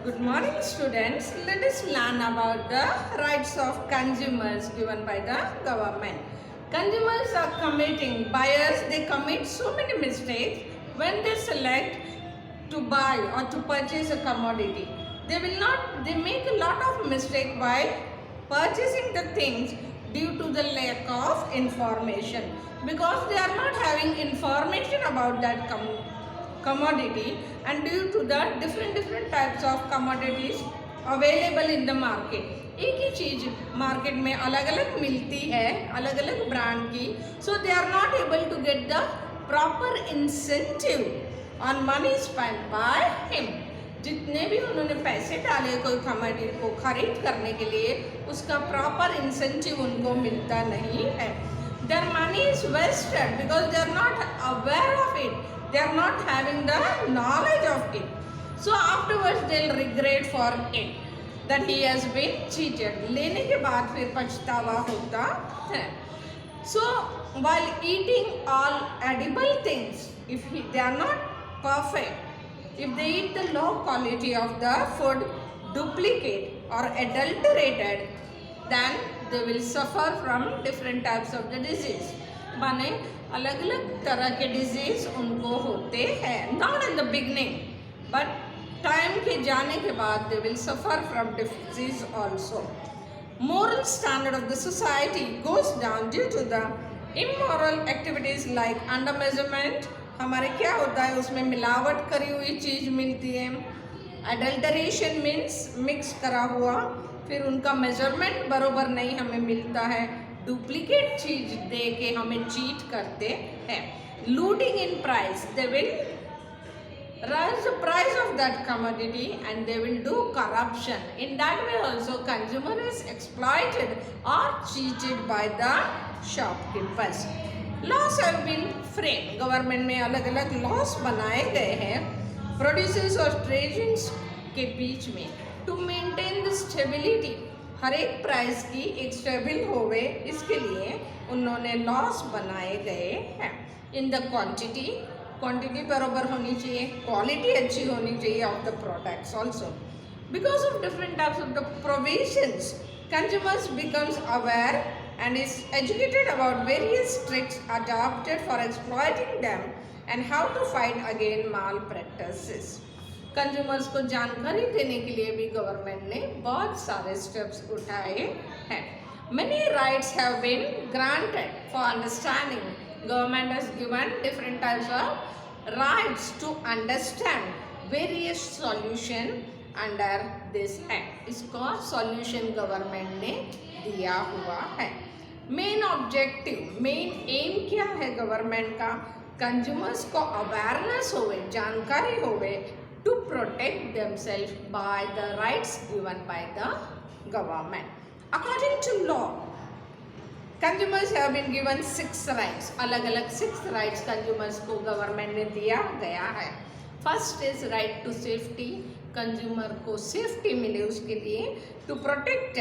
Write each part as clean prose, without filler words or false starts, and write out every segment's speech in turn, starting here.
Good morning, students. Let us learn about the rights of consumers given by the government. Consumers are committing, buyers, they commit so many mistakes when they select to buy or to purchase a commodity. They make a lot of mistake while purchasing the things due to the lack of information, because they are not having information about that commodity, and due to the different types of commodities available in the market. एक ही चीज़ market में अलग अलग मिलती है, अलग अलग brand की. So they are not able to get the proper incentive on money spend by him. जितने भी उन्होंने पैसे डाले कोई कमोडिटी को खरीद करने के लिए, उसका प्रॉपर इंसेंटिव उनको मिलता नहीं है. Their money is wasted because they are not aware of it. They are not having the knowledge of it. So afterwards they'll regret for it that he has been cheated. लेने के बाद फिर पछतावा होता है. So while eating all edible things, if they are not perfect, if they eat the low quality of the food, duplicate or adulterated, then they will suffer from different types of the disease. माने अलग अलग तरह के disease उनको होते हैं. Not in the beginning, but time के जाने के बाद they will suffer from disease also. Moral standard of the society goes down due to the immoral activities like under measurement. हमारे क्या होता है, उसमें मिलावट करी हुई चीज़ मिलती है. एडल्टरेशन मीन्स मिक्स करा हुआ, फिर उनका मेजरमेंट बरोबर नहीं हमें मिलता है. डुप्लीकेट चीज दे के हमें चीट करते हैं. Looting in price, they will raise the price of that commodity and they will do corruption. In that way also consumer is exploited or cheated by the shopkeepers. Laws have been framed. Government में अलग अलग loss बनाए गए हैं producers और treasures के बीच में, to maintain the stability. हर एक प्राइस की एक स्टेबल होवे, इसके लिए उन्होंने लॉस बनाए गए हैं. इन द क्वांटिटी बराबर होनी चाहिए, क्वालिटी अच्छी होनी चाहिए of the products also. Because of different types of the provisions, consumers becomes aware and is educated about various tricks adopted for exploiting them and how to fight against malpractices. Consumers को जानकारी देने के लिए भी government ने बहुत सारे steps उठाए हैं. Many rights have been granted for understanding. Government has given different types of rights to understand various solution under this act. इसका solution गवर्नमेंट ने दिया हुआ है. मेन ऑब्जेक्टिव, मेन एम क्या है गवर्नमेंट का? कंज्यूमर्स को अवेयरनेस होवे, जानकारी होवे, to protect themself by the rights given by the government. According to law, consumers have been given 6 rights. अलग अलग 6 राइट्स कंज्यूमर्स को गवर्नमेंट ने दिया गया है. First is right to safety. Consumer को सेफ्टी मिले उसके लिए, टू प्रोटेक्ट,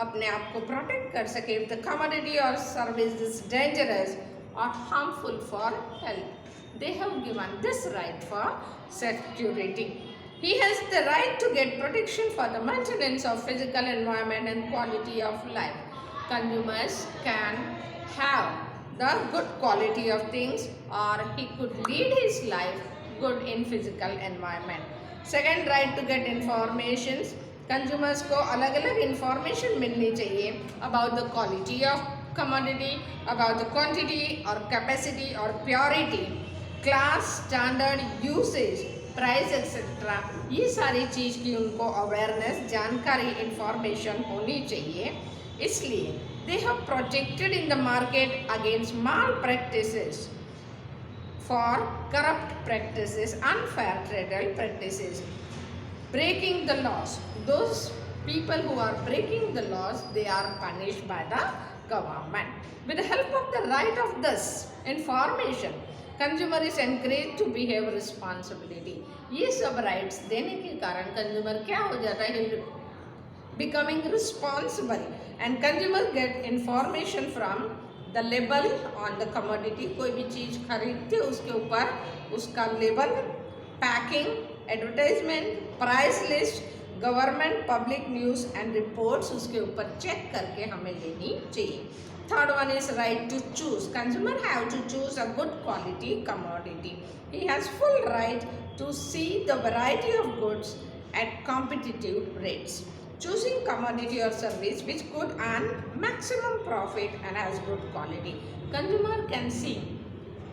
अपने आप को प्रोटेक्ट कर सके. इफ द कमोडिटी और सर्विस इज डेंजरस और harmful for health, they have given this right for security. He has the right to get protection for the maintenance of physical environment and quality of life. Consumers can have the good quality of things, or he could lead his life good in physical environment. Second, right to get informations. Consumers को अलग अलग information मिलनी चाहिए about the quality of commodity, about the quantity और capacity और purity, class, standard, usage, price etcetera. ये सारी चीज़ की उनको अवेयरनेस, जानकारी, इंफॉर्मेशन होनी चाहिए. इसलिए they have protected in the market against malpractices, for corrupt practices, unfair trade practices, breaking the laws. Those people who are breaking the laws, they are punished by the government. With the help of the right of this information, consumer is encouraged to behave responsibility. ये सब rights देने के कारण consumer क्या हो जाता है, becoming responsible, and consumer get information from the label on the commodity. कोई भी चीज़ खरीदते उसके ऊपर उसका label, packing, advertisement, price list, government public news and reports उसके ऊपर चेक करके हमें लेनी चाहिए. Third one is right to choose. Consumer have to choose a good quality commodity. He has full right to see the variety of goods at competitive rates. Choosing commodity or service which could earn maximum profit and has good quality. Consumer can see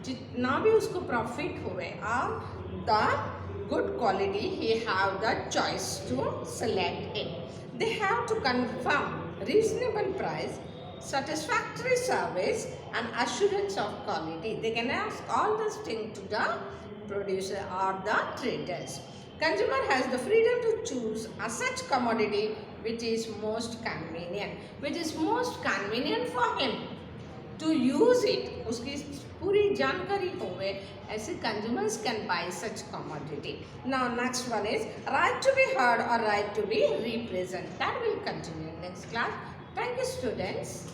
जितना भी उसको profit हुए और the good quality, he have the choice to select it. They have to confirm reasonable price, satisfactory service and assurance of quality. They can ask all these things to the producer or the traders. Consumer has the freedom to choose a such commodity which is most convenient for him to use it. उसकी पूरी जानकारी होवे ऐसे consumers can buy such commodity. Now next one is right to be heard or right to be represented. That will continue in next class. Thank you students.